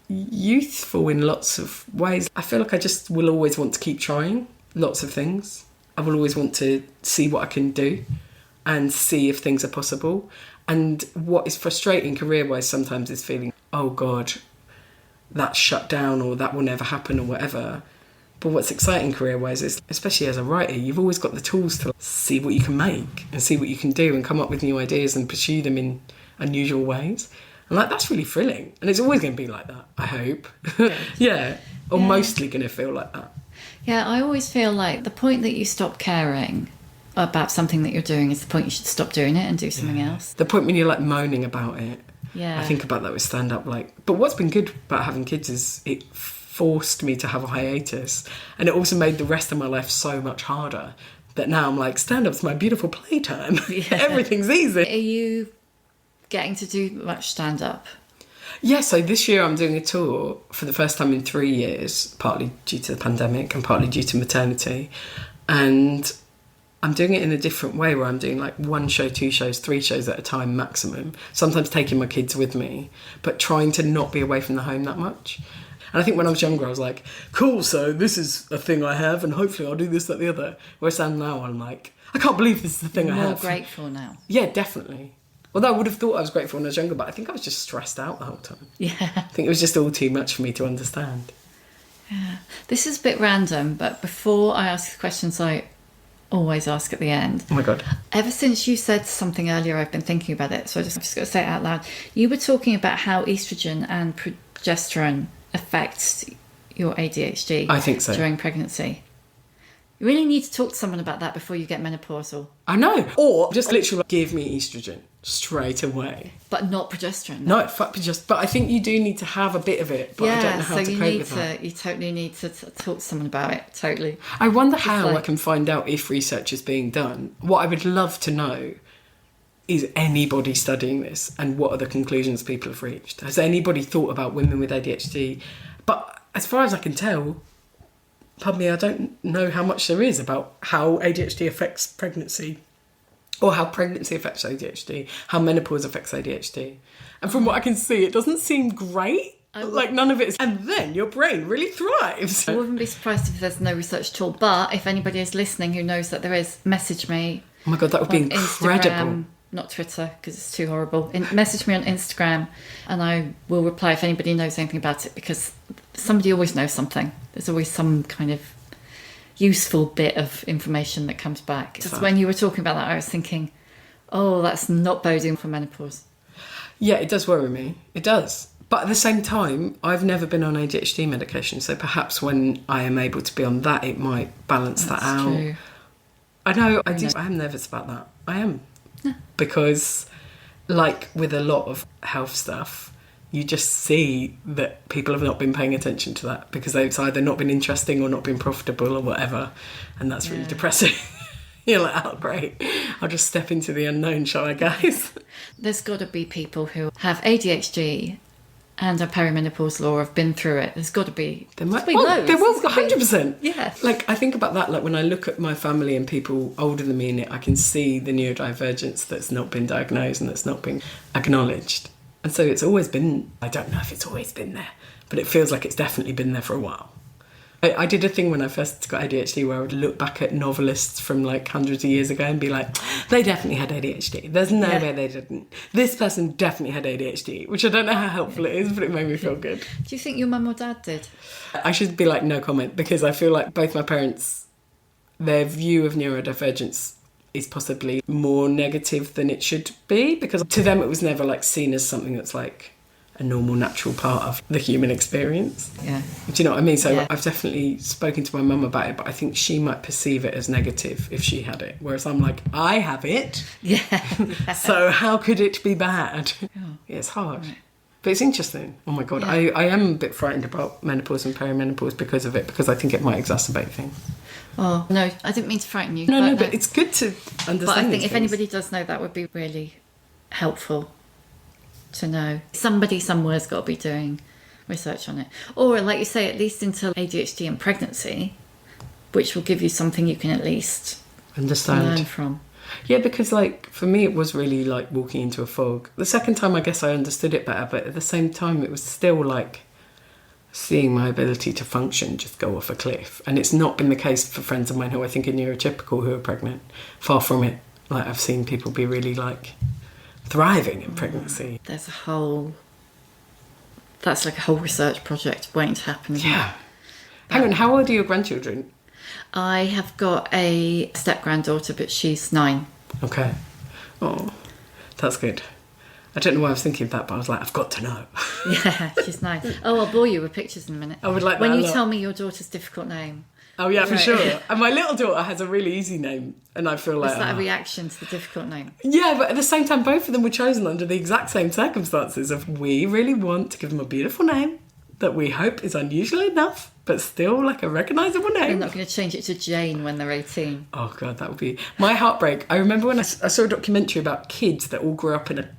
youthful in lots of ways. I feel like I just will always want to keep trying lots of things. I will always want to see what I can do and see if things are possible. And what is frustrating career-wise sometimes is feeling, oh God, that's shut down or that will never happen or whatever. But what's exciting career-wise is, especially as a writer, you've always got the tools to see what you can make and see what you can do and come up with new ideas and pursue them in unusual ways. And like, that's really thrilling. And it's always going to be like that, I hope. Yeah. or mostly going to feel like that. Yeah, I always feel like the point that you stop caring about something that you're doing is the point you should stop doing it and do something else. The point when you're like moaning about it. Yeah. I think about that with stand-up. But what's been good about having kids is it forced me to have a hiatus, and it also made the rest of my life so much harder that now I'm like, stand-up's my beautiful playtime. Yeah. Everything's easy. Are you getting to do much stand-up? Yeah, so this year I'm doing a tour for the first time in 3 years, partly due to the pandemic and partly due to maternity. And I'm doing it in a different way where I'm doing like 1 show, 2 shows, 3 shows at a time maximum. Sometimes taking my kids with me, but trying to not be away from the home that much. And I think when I was younger, I was like, cool, so this is a thing I have and hopefully I'll do this, that, the other. Whereas now I'm like, I can't believe this is the thing I have. More grateful now. Yeah, definitely. Although I would have thought I was grateful when I was younger, but I think I was just stressed out the whole time. Yeah. I think it was just all too much for me to understand. Yeah. This is a bit random, but before I ask the questions I always ask at the end. Oh my God. Ever since you said something earlier, I've been thinking about it, so I'm just going to say it out loud. You were talking about how estrogen and progesterone affects your ADHD. I think so. During pregnancy. You really need to talk to someone about that before you get menopausal. I know. Or just literally give me estrogen straight away. But not progesterone. No, fuck progesterone. But I think you do need to have a bit of it, but I don't know how to cope with that. You totally need to talk to someone about it, totally. I wonder how I can find out if research is being done. What I would love to know is anybody studying this and what are the conclusions people have reached? Has anybody thought about women with ADHD? But as far as I can tell, pardon me, I don't know how much there is about how ADHD affects pregnancy or how pregnancy affects ADHD, how menopause affects ADHD. And from what I can see, it doesn't seem great. Like none of it is. And then your brain really thrives. I wouldn't be surprised if there's no research at all. But if anybody is listening who knows that there is, message me. Oh my God, that would be incredible. Instagram, not Twitter, because it's too horrible. Message me on Instagram and I will reply if anybody knows anything about it, because somebody always knows something. There's always some kind of useful bit of information that comes back. Just when you were talking about that, I was thinking, oh, that's not boding for menopause. Yeah, it does worry me. It does. But at the same time, I've never been on ADHD medication, so perhaps when I am able to be on that, it might balance that out. True. I know, I am nervous about that. I am. Yeah. Because, like with a lot of health stuff, you just see that people have not been paying attention to that because it's either not been interesting or not been profitable or whatever, and that's really depressing. You're like, oh great, I'll just step into the unknown, shall I, guys? There's got to be people who have ADHD and are perimenopausal or have been through it. There's got to be. There might be loads. There will, 100%. Yeah. Like I think about that. Like when I look at my family and people older than me in it, I can see the neurodivergence that's not been diagnosed and that's not been acknowledged. And so it's always been, I don't know if it's always been there, but it feels like it's definitely been there for a while. I did a thing when I first got ADHD where I would look back at novelists from like hundreds of years ago and be like, they definitely had ADHD. There's no way they didn't. This person definitely had ADHD, which I don't know how helpful it is, but it made me feel good. Do you think your mum or dad did? I should be like, no comment, because I feel like both my parents, their view of neurodivergence is possibly more negative than it should be, because to them it was never like seen as something that's like a normal, natural part of the human experience. Yeah. Do you know what I mean? So I've definitely spoken to my mum about it, but I think she might perceive it as negative if she had it, whereas I'm like, I have it. Yeah. So how could it be bad? Yeah, it's hard. Right. But it's interesting. Oh my God, I am a bit frightened about menopause and perimenopause because of it, because I think it might exacerbate things. Oh, no, I didn't mean to frighten you. No, but it's good to understand. But I think if anybody does know, that would be really helpful to know. Somebody somewhere's got to be doing research on it. Or, like you say, at least into ADHD and pregnancy, which will give you something you can at least learn from. Yeah, because, like, for me, it was really like walking into a fog. The second time, I guess I understood it better, but at the same time, it was still like seeing my ability to function just go off a cliff. And it's not been the case for friends of mine who I think are neurotypical who are pregnant. Far from it. Like, I've seen people be really, like, thriving in pregnancy. That's like a whole research project waiting to happen, isn't it? Hang on, how old are your grandchildren? I have got a step-granddaughter, but she's 9. Okay. Oh, that's good. I don't know why I was thinking of that, but I was like, I've got to know. Yeah, she's nice. Oh, I'll bore you with pictures in a minute. I would like that when a you lot. tell me your daughter's difficult name. Oh yeah, for Right. sure. And my little daughter has a really easy name, and I feel like Is that a reaction to the difficult name? yeah, but at the same time, both of them were chosen under the exact same circumstances. Of we really want to give them a beautiful name that we hope is unusual enough, but still like a recognisable They're name. not going to change it to Jane when they're 18. Oh god, that would be my heartbreak. I remember when I saw a documentary about kids that all grew up in a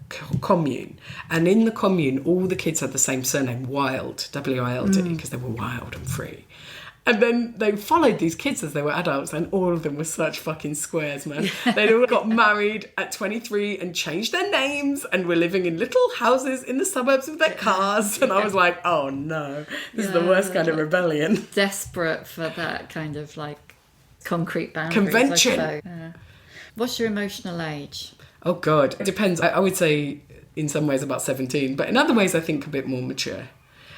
commune, and in the commune, all the kids had the same surname, Wild, W-I-L-D, because they were wild and free. And then they followed these kids as they were adults, and all of them were such fucking squares, man. They'd all got married at 23 and changed their names and were living in little houses in the suburbs with their cars. And I was like, oh no, this is the worst kind of rebellion. Desperate for that kind of like concrete boundaries. Convention. I suppose. Yeah. What's your emotional age? Oh God, it depends. I would say in some ways about 17, but in other ways I think a bit more mature.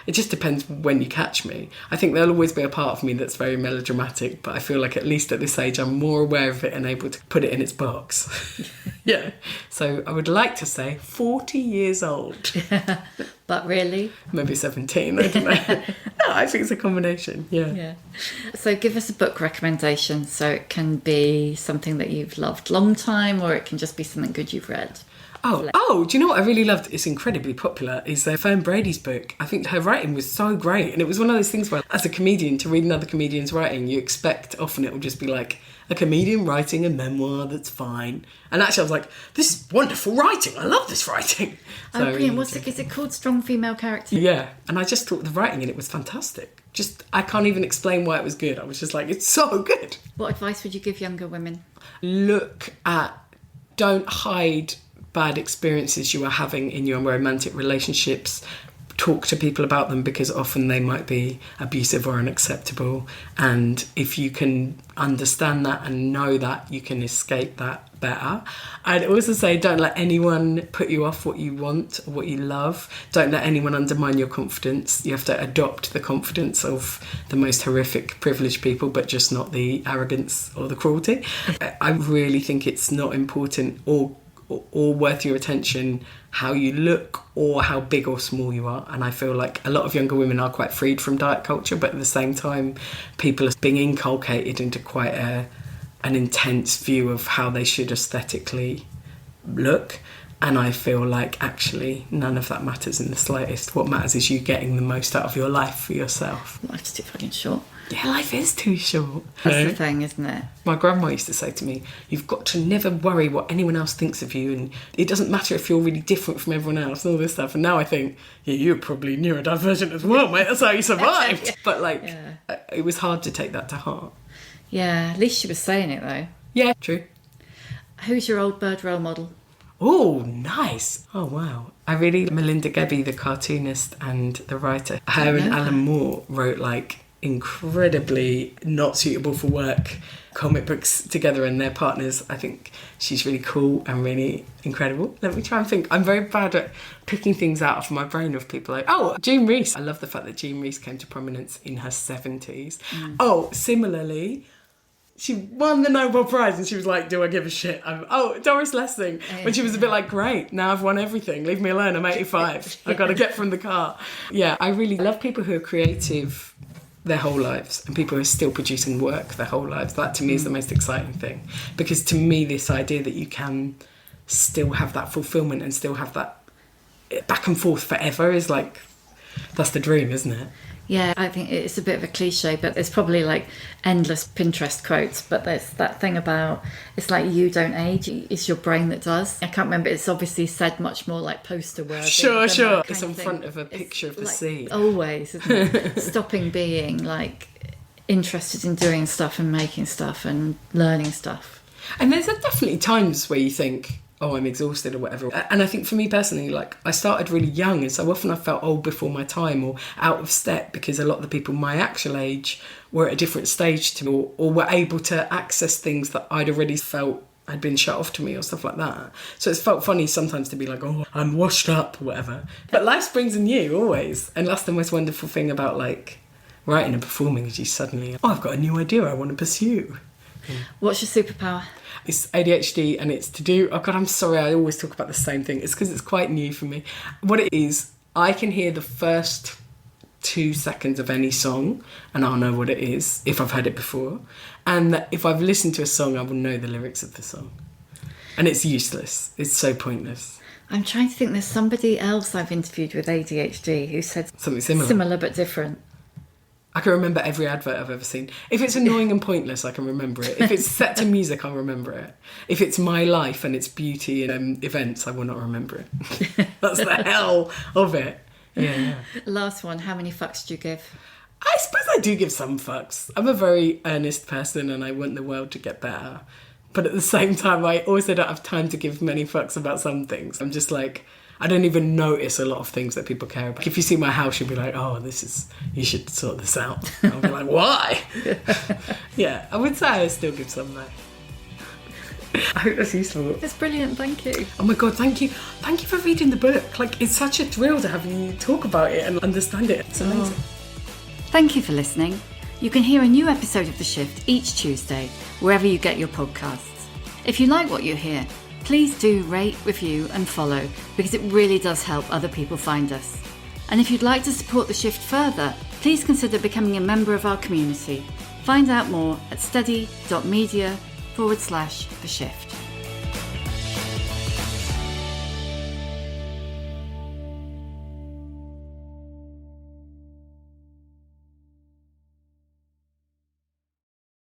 It just depends when you catch me. I think there'll always be a part of me that's very melodramatic, but I feel like at least at this age I'm more aware of it and able to put it in its box. Yeah. So I would like to say 40 years old. But really? Maybe 17, I don't know. No, I think it's a combination, yeah. So give us a book recommendation. So it can be something that you've loved long time, or it can just be something good you've read. Oh, do you know what I really loved? It's incredibly popular, is Fern Brady's book. I think her writing was so great. And it was one of those things where, as a comedian, to read another comedian's writing, you expect often it will just be like a comedian writing a memoir that's fine. And actually I was like, this is wonderful writing. I love this writing. So, brilliant. Is it called Strong Female Character? Yeah. And I just thought the writing in it was fantastic. I can't even explain why it was good. I was just like, it's so good. What advice would you give younger women? Don't hide bad experiences you are having in your romantic relationships. Talk to people about them, because often they might be abusive or unacceptable, and if you can understand that and know that, you can escape that better. I'd also say don't let anyone put you off what you want or what you love. Don't let anyone undermine your confidence. You have to adopt the confidence of the most horrific privileged people, but just not the arrogance or the cruelty. I really think it's not important or worth your attention how you look or how big or small you are. And I feel like a lot of younger women are quite freed from diet culture, but at the same time people are being inculcated into quite an intense view of how they should aesthetically look. And I feel like actually none of that matters in the slightest. What matters is you getting the most out of your life for yourself. Life's too fucking short. Yeah, life is too short. That's the thing, isn't it? My grandma used to say to me, you've got to never worry what anyone else thinks of you, and it doesn't matter if you're really different from everyone else and all this stuff. And now I think, yeah, you're probably neurodivergent as well, mate. That's how you survived. Yeah. But it was hard to take that to heart. Yeah, at least she was saying it though. Yeah, true. Who's your old bird role model? Oh, nice. Oh, wow. I really, Melinda Gebbie, the cartoonist and the writer, her and Alan Moore wrote incredibly not suitable for work comic books together, and their partners. I think she's really cool and really incredible. Let me try and think. I'm very bad at picking things out of my brain of people Jean Rees. I love the fact that Jean Rees came to prominence in her 70s. Similarly, she won the Nobel Prize and she was like, do I give a shit? Doris Lessing, when she was a bit like, great, now I've won everything, leave me alone, I'm 85, I've got to get from the car. Yeah, I really love people who are creative their whole lives and people who are still producing work their whole lives. That to me is the most exciting thing, because to me this idea that you can still have that fulfillment and still have that back and forth forever is like, that's the dream, isn't it? Yeah, I think it's a bit of a cliche, but there's probably endless Pinterest quotes, but there's that thing about, it's like you don't age, it's your brain that does. I can't remember, it's obviously said much more poster worthy. Sure. It's on front of a picture of the sea. Always, isn't it? Stopping being interested in doing stuff and making stuff and learning stuff. And there's definitely times where you think, oh, I'm exhausted or whatever. And I think for me personally, I started really young, and so often I felt old before my time or out of step, because a lot of the people my actual age were at a different stage to me, or were able to access things that I'd already felt had been shut off to me or stuff like that. So it's felt funny sometimes to be like, oh, I'm washed up or whatever. But life springs anew always. And that's the most wonderful thing about writing and performing, is you suddenly, I've got a new idea I want to pursue. What's your superpower? It's ADHD and it's to do... Oh, God, I'm sorry, I always talk about the same thing. It's because it's quite new for me. What it is, I can hear the first 2 seconds of any song and I'll know what it is if I've heard it before. And if I've listened to a song, I will know the lyrics of the song. And it's useless. It's so pointless. I'm trying to think, there's somebody else I've interviewed with ADHD who said something similar. Similar but different. I can remember every advert I've ever seen. If it's annoying and pointless, I can remember it. If it's set to music, I'll remember it. If it's my life and it's beauty and events, I will not remember it. That's the hell of it. Yeah. Last one, how many fucks do you give? I suppose I do give some fucks. I'm a very earnest person and I want the world to get better. But at the same time, I also don't have time to give many fucks about some things. I'm just like, I don't even notice a lot of things that people care about. If you see my house, you'll be like, oh, you should sort this out. I'll be like, why? Yeah, I would say I still give some though. I hope that's useful. It's brilliant, thank you. Oh my God, thank you. Thank you for reading the book. Like, it's such a thrill to have you talk about it and understand it. It's amazing. Thank you for listening. You can hear a new episode of The Shift each Tuesday, wherever you get your podcasts. If you like what you hear, please do rate, review and follow, because it really does help other people find us. And if you'd like to support The Shift further, please consider becoming a member of our community. Find out more at steady.media/The Shift.